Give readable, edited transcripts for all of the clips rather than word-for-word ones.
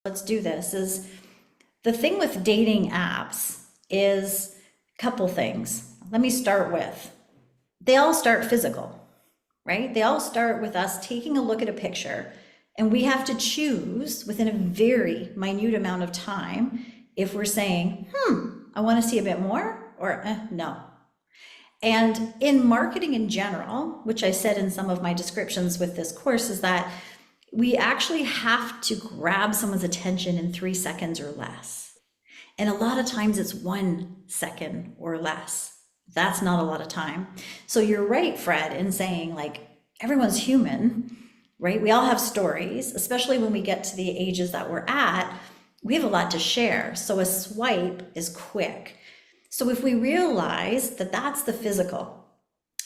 let's do this, is the thing with dating apps is a couple things. Let me start with, they all start physical, right? They all start with us taking a look at a picture, and we have to choose within a very minute amount of time if we're saying, I want to see a bit more, or no. And in marketing in general, which I said in some of my descriptions with this course, is that we actually have to grab someone's attention in 3 seconds or less. And a lot of times it's 1 second or less. That's not a lot of time. So you're right, Fred, in saying like everyone's human, right? We all have stories, especially when we get to the ages that we're at, we have a lot to share. So a swipe is quick. So if we realize that that's the physical,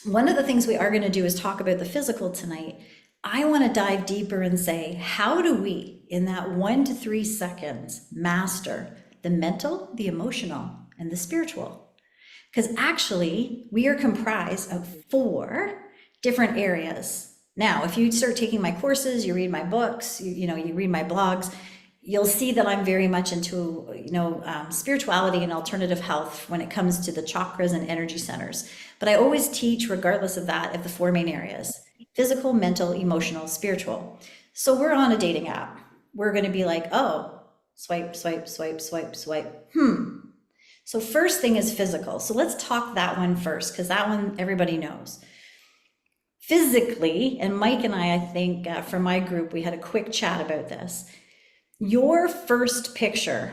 one of the things we are going to do is talk about the physical tonight. I want to dive deeper and say, how do we, in that 1 to 3 seconds, master the mental, the emotional, and the spiritual? Because actually, we are comprised of 4 different areas. Now, if you start taking my courses, you read my books, you read my blogs, you'll see that I'm very much into, spirituality and alternative health when it comes to the chakras and energy centers. But I always teach, regardless of that, of the 4 main areas: physical, mental, emotional, spiritual. So we're on a dating app. We're going to be like, oh, swipe, swipe, swipe, swipe, swipe. So first thing is physical. So let's talk that one first, because that one everybody knows. Physically, and Mike and I think from my group, we had a quick chat about this. Your first picture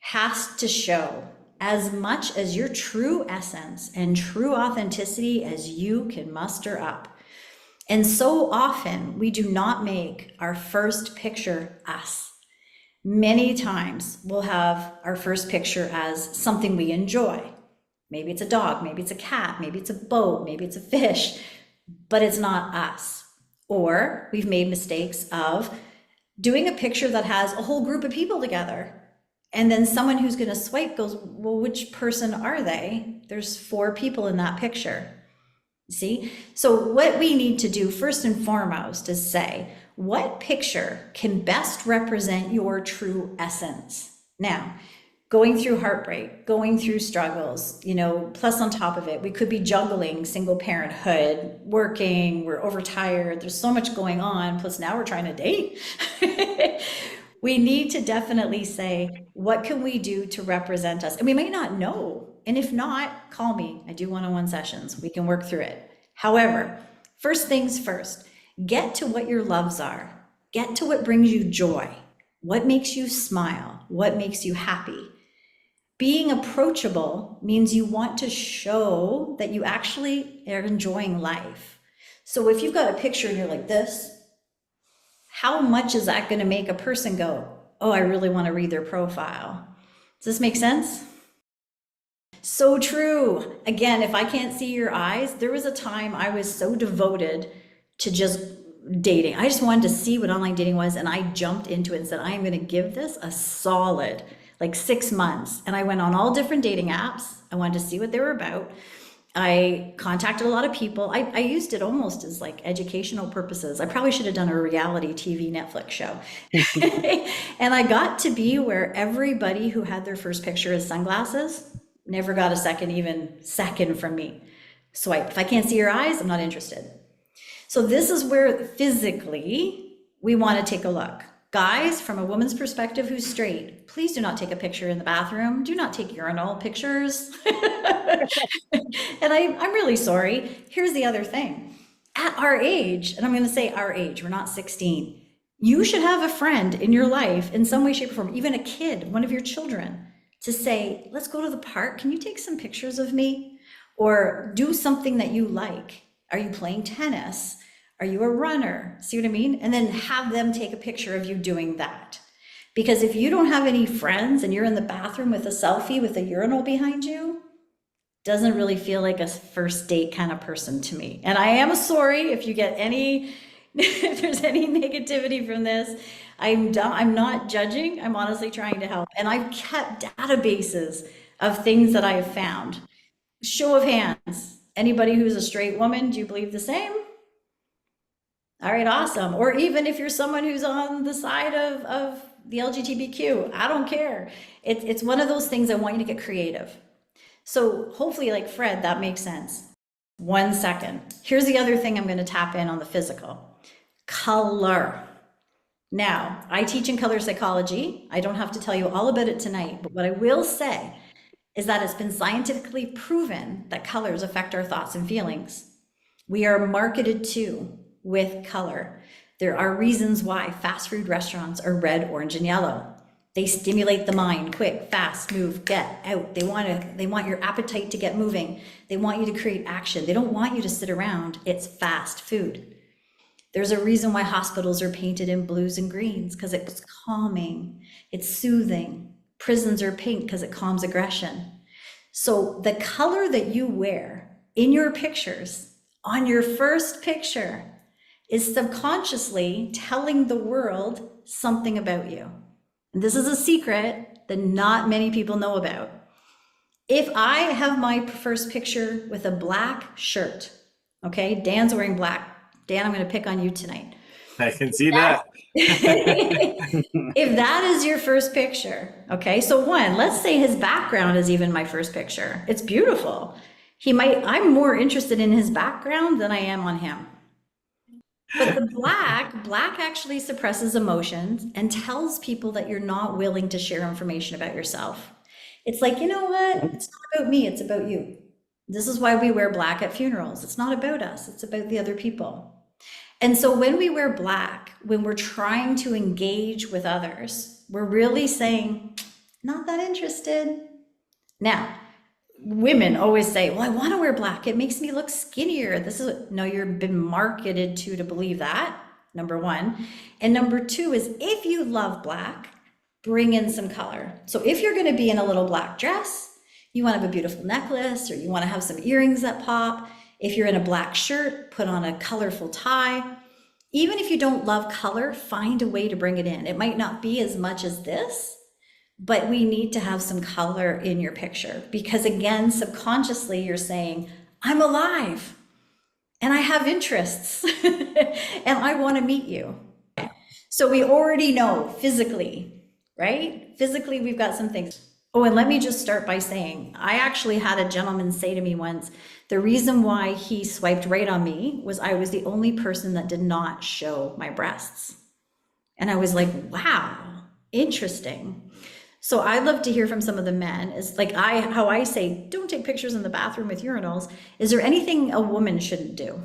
has to show as much as your true essence and true authenticity as you can muster up. And so often we do not make our first picture us. Many times we'll have our first picture as something we enjoy. Maybe it's a dog, maybe it's a cat, maybe it's a boat, maybe it's a fish, but it's not us. Or we've made mistakes of doing a picture that has a whole group of people together. And then someone who's going to swipe goes, well, which person are they? There's 4 people in that picture. See? So what we need to do first and foremost is say, what picture can best represent your true essence? Now, going through heartbreak, going through struggles, plus on top of it, we could be juggling single parenthood, working, we're overtired, there's so much going on, plus now we're trying to date. We need to definitely say, what can we do to represent us? And we might not know. And if not, call me. I do one-on-one sessions. We can work through it. However, first things first, get to what your loves are. Get to what brings you joy. What makes you smile? What makes you happy? Being approachable means you want to show that you actually are enjoying life. So if you've got a picture and you're like this, how much is that going to make a person go, oh, I really want to read their profile? Does this make sense? So true. Again, if I can't see your eyes, there was a time I was so devoted to just dating. I just wanted to see what online dating was, and I jumped into it and said, I am going to give this a solid 6 months. And I went on all different dating apps. I wanted to see what they were about. I contacted a lot of people. I used it almost as educational purposes. I probably should have done a reality TV Netflix show. And I got to be where everybody who had their first picture as sunglasses never got a second from me. Swipe. If I can't see your eyes, I'm not interested. So this is where physically we want to take a look. Guys, from a woman's perspective who's straight, please do not take a picture in the bathroom. Do not take urinal pictures. And I'm really sorry. Here's the other thing. At our age, and I'm going to say our age, we're not 16, you should have a friend in your life in some way, shape, or form, even a kid, one of your children, to say, let's go to the park. Can you take some pictures of me? Or do something that you like. Are you playing tennis? Are you a runner? See what I mean? And then have them take a picture of you doing that. Because if you don't have any friends and you're in the bathroom with a selfie with a urinal behind you, doesn't really feel like a first date kind of person to me. And I am sorry if you get any, if there's any negativity from this. I'm not judging. I'm honestly trying to help. And I've kept databases of things that I have found. Show of hands. Anybody who's a straight woman, do you believe the same? All right, awesome. Or even if you're someone who's on the side of the LGBTQ. I don't care. It's one of those things I want you to get creative. So hopefully, like Fred, that makes sense. 1 second. Here's the other thing I'm going to tap in on the physical. Color. Now, I teach in color psychology. I don't have to tell you all about it tonight, but what I will say is that it's been scientifically proven that colors affect our thoughts and feelings. We are marketed to with color. There are reasons why fast food restaurants are red, orange, and yellow. They stimulate the mind, quick, fast, move, get out. They want your appetite to get moving. They want you to create action. They don't want you to sit around. It's fast food. There's a reason why hospitals are painted in blues and greens, because it's calming, it's soothing. Prisons are pink because it calms aggression. So the color that you wear in your pictures, on your first picture, is subconsciously telling the world something about you. And this is a secret that not many people know about. If I have my first picture with a black shirt, okay, Dan's wearing black. Dan, I'm going to pick on you tonight. I can see that. If that is your first picture, okay, so one, let's say his background is even my first picture. It's beautiful. I'm more interested in his background than I am on him. But the black actually suppresses emotions and tells people that you're not willing to share information about yourself. It's like, you know what? It's not about me, it's about you. This is why we wear black at funerals. It's not about us, it's about the other people. And so when we wear black, when we're trying to engage with others, we're really saying, not that interested. Now, women always say, well, I want to wear black. It makes me look skinnier. No, you've been marketed to believe that, number one. And number two is if you love black, bring in some color. So if you're going to be in a little black dress, you want to have a beautiful necklace, or you want to have some earrings that pop. If you're in a black shirt, put on a colorful tie. Even if you don't love color, find a way to bring it in. It might not be as much as this, but we need to have some color in your picture, because again, subconsciously you're saying, I'm alive and I have interests and I want to meet you. So we already know physically, right? Physically, we've got some things. Oh, and let me just start by saying, I actually had a gentleman say to me once, the reason why he swiped right on me was I was the only person that did not show my breasts. And I was like, wow, interesting. So I'd love to hear from some of the men. Is like how I say, don't take pictures in the bathroom with urinals. Is there anything a woman shouldn't do?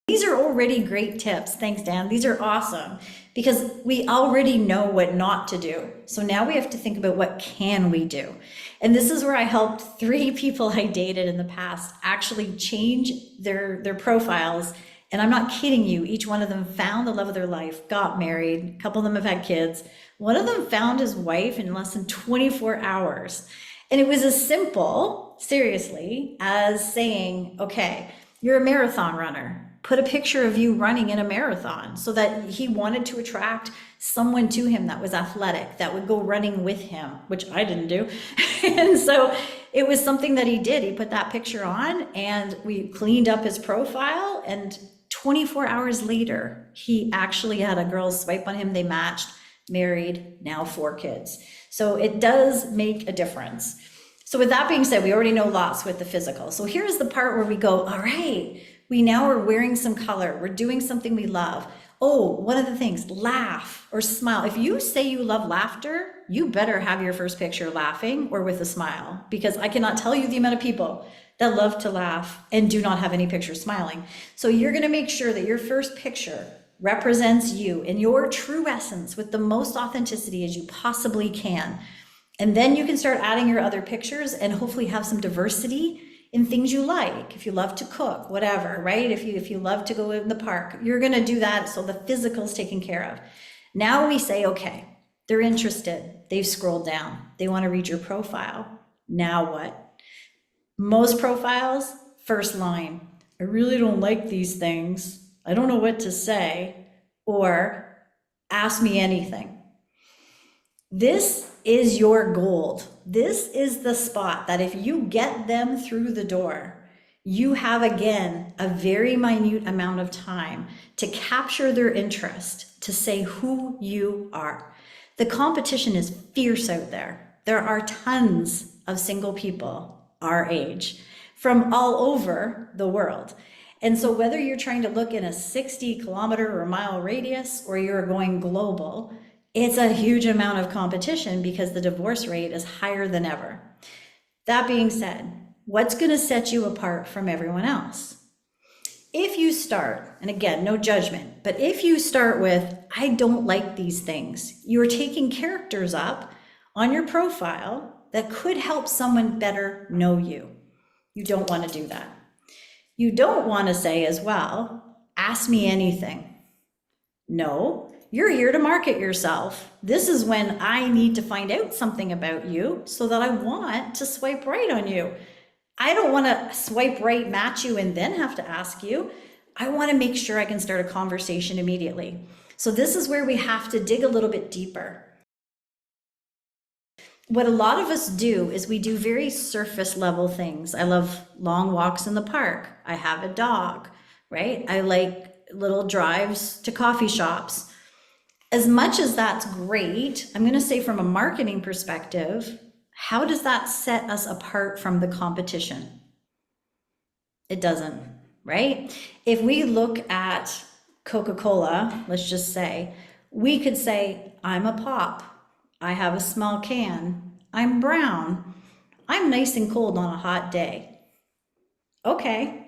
These are already great tips. Thanks, Dan. These are awesome because we already know what not to do. So now we have to think about what can we do. And this is where I helped 3 people I dated in the past actually change their profiles. And I'm not kidding you. Each one of them found the love of their life, got married. A couple of them have had kids. One of them found his wife in less than 24 hours. And it was as simple, seriously, as saying, okay, you're a marathon runner. Put a picture of you running in a marathon, so that he wanted to attract someone to him that was athletic, that would go running with him, which I didn't do. And so it was something that he did. He put that picture on and we cleaned up his profile, and 24 hours later, he actually had a girl swipe on him. They matched, married, now 4 kids. So it does make a difference. So with that being said, we already know lots with the physical. So here's the part where we go, all right, we now are wearing some color. We're doing something we love. Oh, one of the things, laugh or smile. If you say you love laughter, you better have your first picture laughing or with a smile, because I cannot tell you the amount of people that love to laugh and do not have any pictures smiling. So you're going to make sure that your first picture represents you in your true essence with the most authenticity as you possibly can. And then you can start adding your other pictures and hopefully have some diversity in things you like. If you love to cook, whatever, right? If you love to go in the park, you're going to do that. So the physical is taken care of. Now we say, okay, they're interested. They've scrolled down. They want to read your profile. Now what? Most profiles, first line, I really don't like these things. I don't know what to say, or ask me anything. This is your gold. This is the spot that if you get them through the door, You have, again, a very minute amount of time to capture their interest, to say who you are. The competition is fierce out there. There are tons of single people our age from all over the world. And so whether you're trying to look in a 60-kilometer or mile radius or you're going global, it's a huge amount of competition because the divorce rate is higher than ever. That being said, what's going to set you apart from everyone else? If you start, and again, no judgment, but if you start with, I don't like these things, you're taking characters up on your profile that could help someone better know you. You don't want to do that. You don't want to say as well, ask me anything. No, you're here to market yourself. This is when I need to find out something about you so that I want to swipe right on you. I don't want to swipe right, match you, and then have to ask you. I want to make sure I can start a conversation immediately. So this is where we have to dig a little bit deeper. What a lot of us do is we do very surface level things. I love long walks in the park. I have a dog, right? I like little drives to coffee shops. As much as that's great, I'm going to say from a marketing perspective, how does that set us apart from the competition? It doesn't, right? If we look at Coca-Cola, let's just say, we could say, I'm a pop. I have a small can. I'm brown. I'm nice and cold on a hot day. Okay.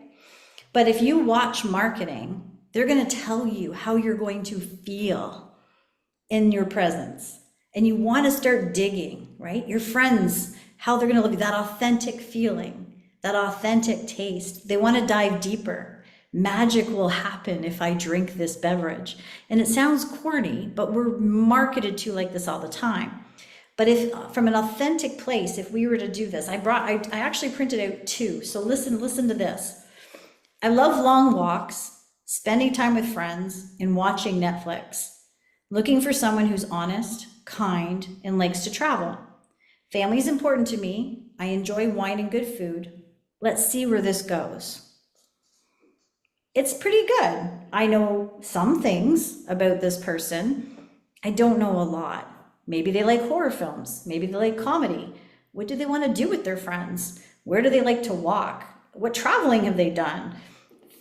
But if you watch marketing, they're going to tell you how you're going to feel in your presence. And you want to start digging, right? Your friends, how they're going to look, that authentic feeling, that authentic taste. They want to dive deeper. Magic will happen if I drink this beverage. And it sounds corny, but we're marketed to like this all the time. But if from an authentic place, if we were to do this, I actually printed out two. So listen to this. I love long walks, spending time with friends, and watching Netflix. Looking for someone who's honest, kind, and likes to travel. Family's important to me. I enjoy wine and good food. Let's see where this goes. It's pretty good. I know some things about this person. I don't know a lot. Maybe they like horror films. Maybe they like comedy. What do they want to do with their friends? Where do they like to walk? What traveling have they done?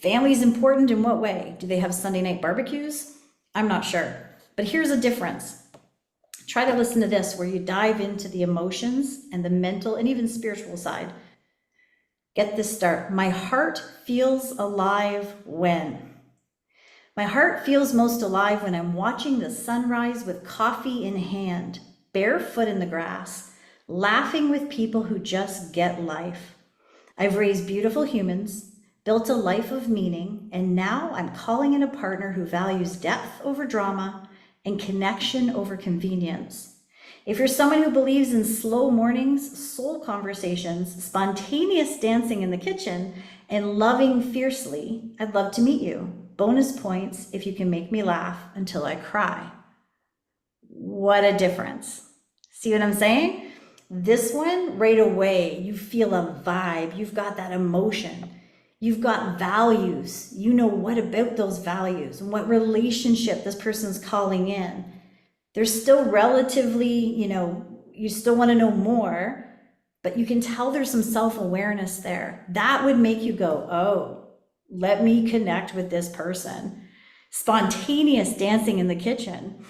Family's important in what way? Do they have Sunday night barbecues? I'm not sure. But here's a difference. Try to listen to this where you dive into the emotions and the mental and even spiritual side. Get this start. My heart feels alive when? My heart feels most alive when I'm watching the sunrise with coffee in hand, barefoot in the grass, laughing with people who just get life. I've raised beautiful humans, built a life of meaning, and now I'm calling in a partner who values depth over drama and connection over convenience. If you're someone who believes in slow mornings, soul conversations, spontaneous dancing in the kitchen, and loving fiercely, I'd love to meet you. Bonus points if you can make me laugh until I cry. What a difference. See what I'm saying? This one, right away, you feel a vibe. You've got that emotion. You've got values. You know what about those values and what relationship this person's calling in. They're still relatively, you still want to know more, but you can tell there's some self-awareness there. That would make you go, oh, let me connect with this person. Spontaneous dancing in the kitchen.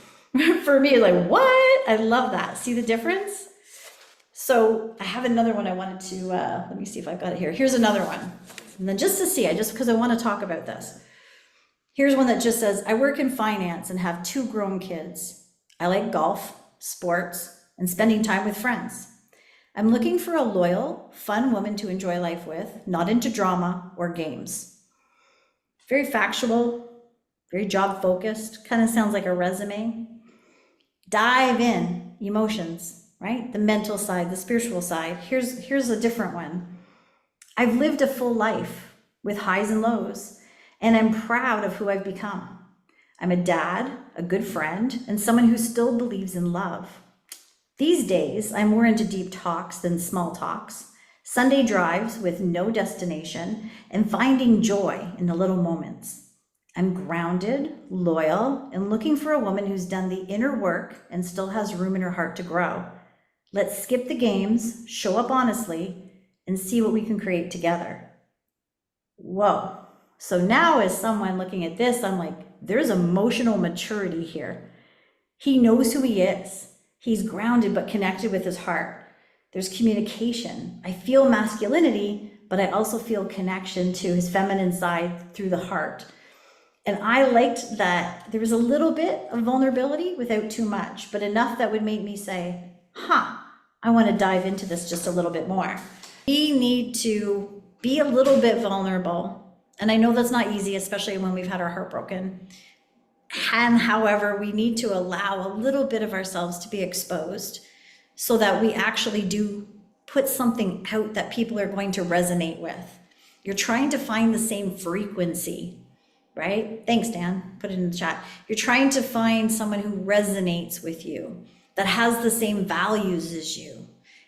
For me, like, what? I love that. See the difference? So I have another one I wanted to, let me see if I've got it here. Here's another one. And then just to see, because I want to talk about this. Here's one that just says, I work in finance and have 2 grown kids. I like golf, sports, and spending time with friends. I'm looking for a loyal, fun woman to enjoy life with, not into drama or games. Very factual, very job focused, kind of sounds like a resume. Dive in, emotions, right? The mental side, the spiritual side. Here's a different one. I've lived a full life with highs and lows, and I'm proud of who I've become. I'm a dad, a good friend, and someone who still believes in love. These days, I'm more into deep talks than small talks. Sunday drives with no destination, and finding joy in the little moments. I'm grounded, loyal, and looking for a woman who's done the inner work and still has room in her heart to grow. Let's skip the games, show up honestly, and see what we can create together. Whoa. So now as someone looking at this, I'm like, there's emotional maturity here. He knows who he is. He's grounded but connected with his heart. There's communication. I feel masculinity, but I also feel connection to his feminine side through the heart. And I liked that there was a little bit of vulnerability without too much, but enough that would make me say, I want to dive into this just a little bit more. We need to be a little bit vulnerable. And I know that's not easy, especially when we've had our heart broken. And however, we need to allow a little bit of ourselves to be exposed so that we actually do put something out that people are going to resonate with. You're trying to find the same frequency, right? Thanks, Dan. Put it in the chat. You're trying to find someone who resonates with you, that has the same values as you.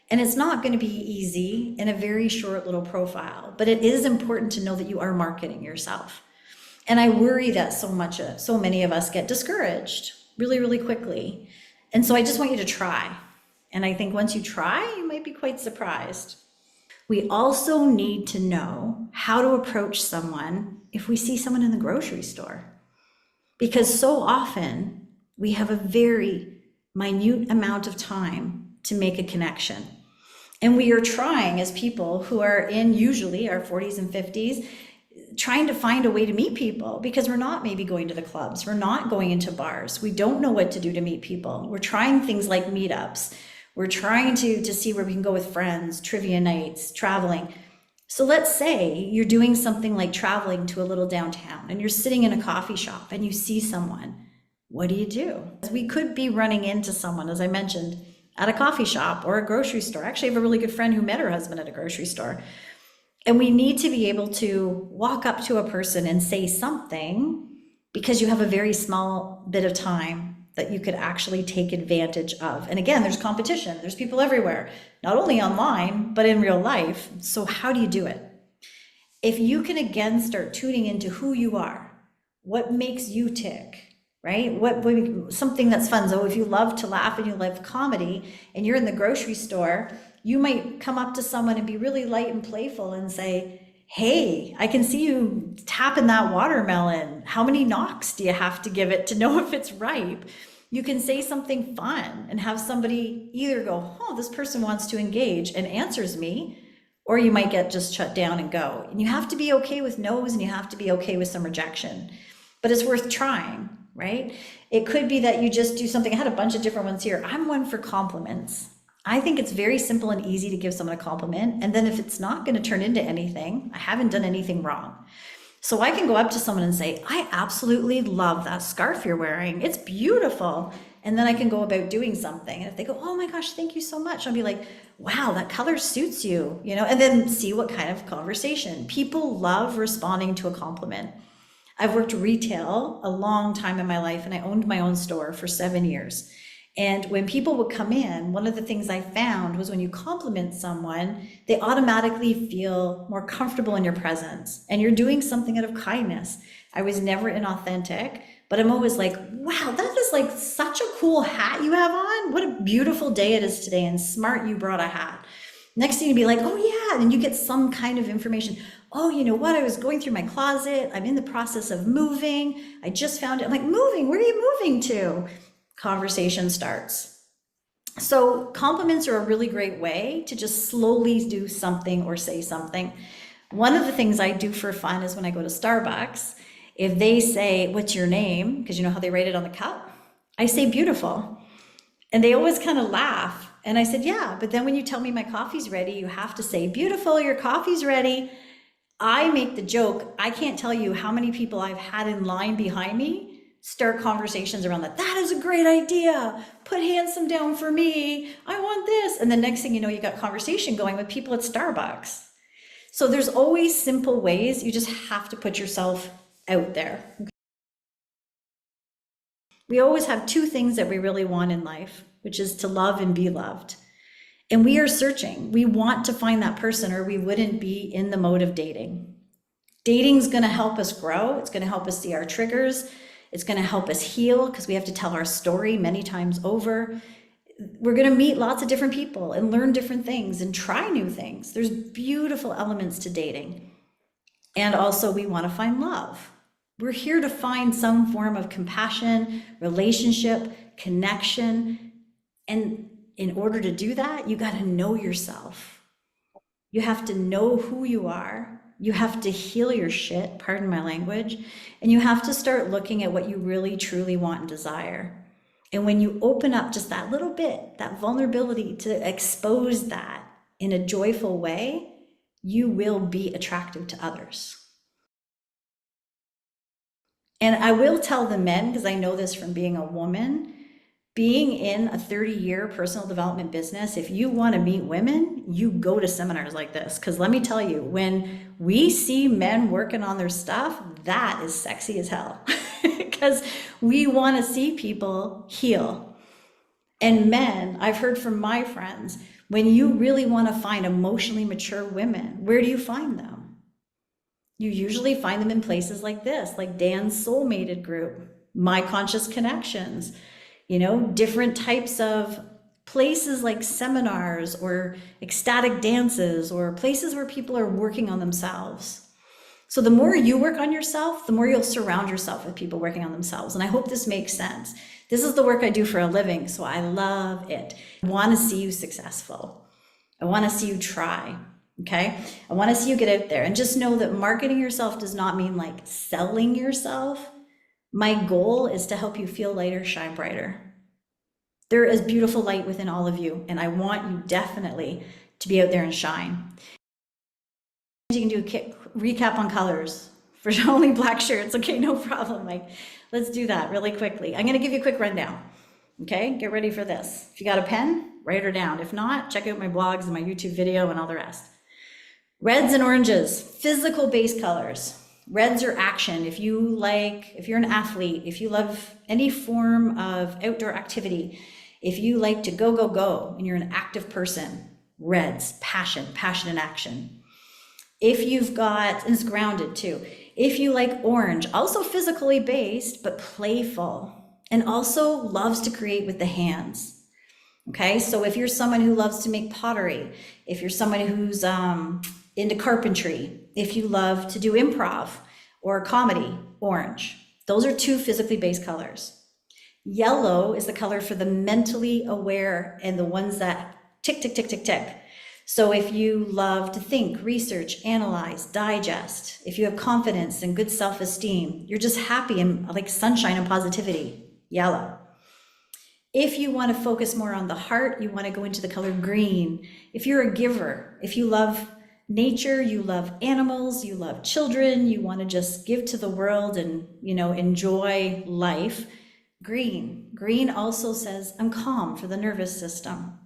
And it's not going to be easy in a very short little profile, but it is important to know that you are marketing yourself. And I worry that so many of us get discouraged really, really quickly. And so I just want you to try. And I think once you try, you might be quite surprised. We also need to know how to approach someone if we see someone in the grocery store. Because so often we have a very minute amount of time to make a connection. And we are trying as people who are in usually our 40s and 50s, trying to find a way to meet people because we're not maybe going to the clubs. We're not going into bars. We don't know what to do to meet people. We're trying things like meetups. We're trying to see where we can go with friends, trivia nights, traveling. So let's say you're doing something like traveling to a little downtown and you're sitting in a coffee shop and you see someone. What do? We could be running into someone, as I mentioned, at a coffee shop or a grocery store. Actually, I have a really good friend who met her husband at a grocery store. And we need to be able to walk up to a person and say something because you have a very small bit of time that you could actually take advantage of. And again, there's competition. There's people everywhere, not only online, but in real life. So how do you do it? If you can again start tuning into who you are, what makes you tick, right? Something that's fun. So if you love to laugh and you love comedy and you're in the grocery store, you might come up to someone and be really light and playful and say, hey, I can see you tapping that watermelon. How many knocks do you have to give it to know if it's ripe? You can say something fun and have somebody either go, oh, this person wants to engage and answers me, or you might get just shut down and go. And you have to be okay with no's and you have to be okay with some rejection, but it's worth trying, right? It could be that you just do something. I had a bunch of different ones here. I'm one for compliments. I think it's very simple and easy to give someone a compliment. And then if it's not going to turn into anything, I haven't done anything wrong. So I can go up to someone and say, I absolutely love that scarf you're wearing. It's beautiful. And then I can go about doing something. And if they go, oh my gosh, thank you so much. I'll be like, wow, that color suits you, and then see what kind of conversation. People love responding to a compliment. I've worked retail a long time in my life and I owned my own store for 7 years. And when people would come in, one of the things I found was when you compliment someone, they automatically feel more comfortable in your presence and you're doing something out of kindness. I was never inauthentic, but I'm always like, wow, that is like such a cool hat you have on. What a beautiful day it is today and smart you brought a hat. Next thing you'd be like, oh yeah, and you get some kind of information. Oh, you know what? I was going through my closet. I'm in the process of moving. I just found it. I'm like, moving? Where are you moving to? Conversation starts. So compliments are a really great way to just slowly do something or say something. One of the things I do for fun is when I go to Starbucks, if they say, what's your name? Because you know how they write it on the cup? I say beautiful. And they always kind of laugh. And I said, yeah, but then when you tell me my coffee's ready, you have to say, beautiful, your coffee's ready. I make the joke, I can't tell you how many people I've had in line behind me start conversations around that. That is a great idea. Put handsome down for me. I want this. And the next thing you know, you got conversation going with people at Starbucks. So there's always simple ways. You just have to put yourself out there. We always have two things that we really want in life, which is to love and be loved. And we are searching. We want to find that person, or we wouldn't be in the mode of dating. Dating's going to help us grow. It's going to help us see our triggers. It's going to help us heal because we have to tell our story many times over. We're going to meet lots of different people and learn different things and try new things. There's beautiful elements to dating. And also, we want to find love. We're here to find some form of compassion, relationship, connection. And in order to do that, you got to know yourself. You have to know who you are. You have to heal your shit, pardon my language, and you have to start looking at what you really truly want and desire. And when you open up just that little bit, that vulnerability to expose that in a joyful way, you will be attractive to others. And I will tell the men, because I know this from being a woman, being in a 30-year personal development business, if you want to meet women, you go to seminars like this. Because let me tell you, when we see men working on their stuff, that is sexy as hell. Because we want to see people heal. And men, I've heard from my friends, when you really want to find emotionally mature women, where do you find them? You usually find them in places like this, like Dan's Soulmated group, My Conscious Connections, different types of places like seminars or ecstatic dances or places where people are working on themselves. So the more you work on yourself, the more you'll surround yourself with people working on themselves. And I hope this makes sense. This is the work I do for a living, so I love it. I want to see you successful. I want to see you try. Okay. I want to see you get out there, and just know that marketing yourself does not mean like selling yourself. My goal is to help you feel lighter, shine brighter. There is beautiful light within all of you, and I want you definitely to be out there and shine. You can do a quick recap on colors for only black shirts. Okay, no problem. Like, let's do that really quickly. I'm going to give you a quick rundown. Okay, get ready for this. If you got a pen, write her down. If not, check out my blogs and my YouTube video and all the rest. Reds and oranges, physical base colors. Reds are action. If you're an athlete, if you love any form of outdoor activity, if you like to go, go, go, and you're an active person, reds, passion and action. If you've got, and it's grounded too. If you like orange, also physically based, but playful, and also loves to create with the hands. Okay, so if you're someone who loves to make pottery, if you're someone who's into carpentry, if you love to do improv or comedy, orange. Those are two physically based colors. Yellow is the color for the mentally aware and the ones that tick, tick, tick, tick, tick. So if you love to think, research, analyze, digest, if you have confidence and good self-esteem, you're just happy and like sunshine and positivity, yellow. If you want to focus more on the heart, you want to go into the color green. If you're a giver, if you love nature, you love animals, you love children, you want to just give to the world and, enjoy life, green. Green also says, I'm calm for the nervous system.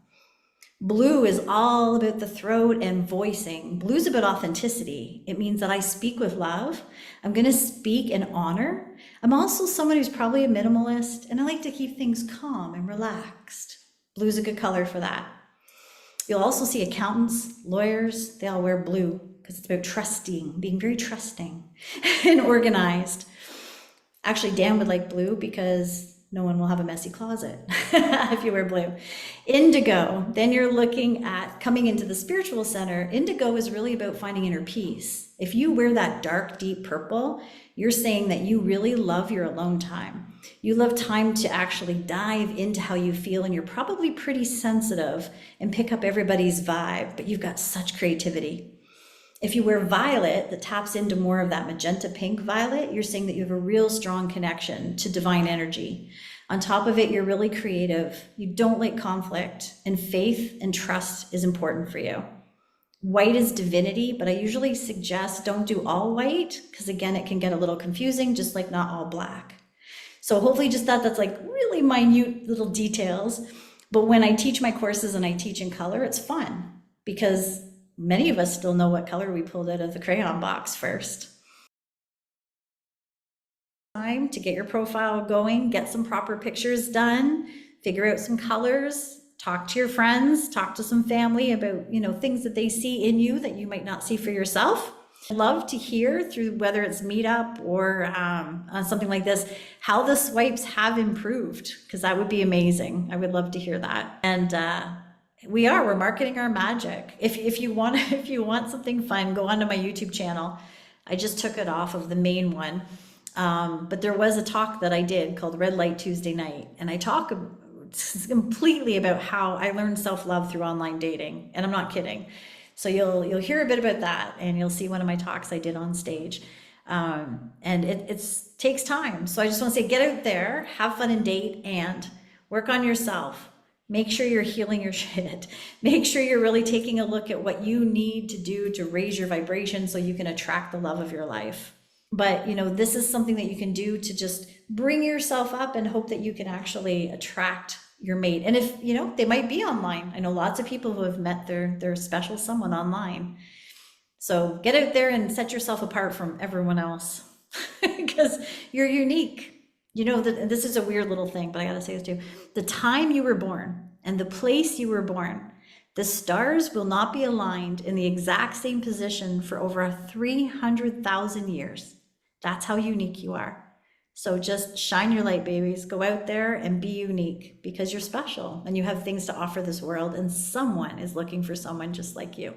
Blue is all about the throat and voicing. Blue's about authenticity. It means that I speak with love. I'm going to speak in honor. I'm also someone who's probably a minimalist, and I like to keep things calm and relaxed. Blue's a good color for that. You'll also see accountants, lawyers, they all wear blue because it's about trusting, being very trusting and organized. Actually, Dan would like blue because no one will have a messy closet if you wear blue. Indigo, then you're looking at coming into the spiritual center. Indigo is really about finding inner peace. If you wear that dark, deep purple, you're saying that you really love your alone time. You love time to actually dive into how you feel, and you're probably pretty sensitive and pick up everybody's vibe, but you've got such creativity. If you wear violet, that taps into more of that magenta pink violet, you're saying that you have a real strong connection to divine energy. On top of it, you're really creative. You don't like conflict, and faith and trust is important for you. White is divinity, but I usually suggest don't do all white because again, it can get a little confusing, just like not all black. So hopefully just that's like really minute little details. But when I teach my courses and I teach in color, it's fun because many of us still know what color we pulled out of the crayon box first. Time to get your profile going, get some proper pictures done, figure out some colors, talk to your friends, talk to some family about, things that they see in you that you might not see for yourself. I'd love to hear through whether it's Meetup or on something like this, how the swipes have improved, because that would be amazing. I would love to hear that. And we're marketing our magic. If you want if you want something fun, go onto my YouTube channel. I just took it off of the main one. But there was a talk that I did called Red Light Tuesday Night, and I talk completely about how I learned self-love through online dating, and I'm not kidding. So you'll hear a bit about that, and you'll see one of my talks I did on stage. And it takes time. So I just want to say, get out there, have fun and date, and work on yourself. Make sure you're healing your shit. Make sure you're really taking a look at what you need to do to raise your vibration so you can attract the love of your life. But, this is something that you can do to just bring yourself up and hope that you can actually attract your mate. And if, they might be online. I know lots of people who have met their special someone online. So get out there and set yourself apart from everyone else because you're unique. This is a weird little thing, but I gotta say this too. The time you were born and the place you were born, the stars will not be aligned in the exact same position for over 300,000 years. That's how unique you are. So just shine your light, babies. Go out there and be unique because you're special and you have things to offer this world, and someone is looking for someone just like you.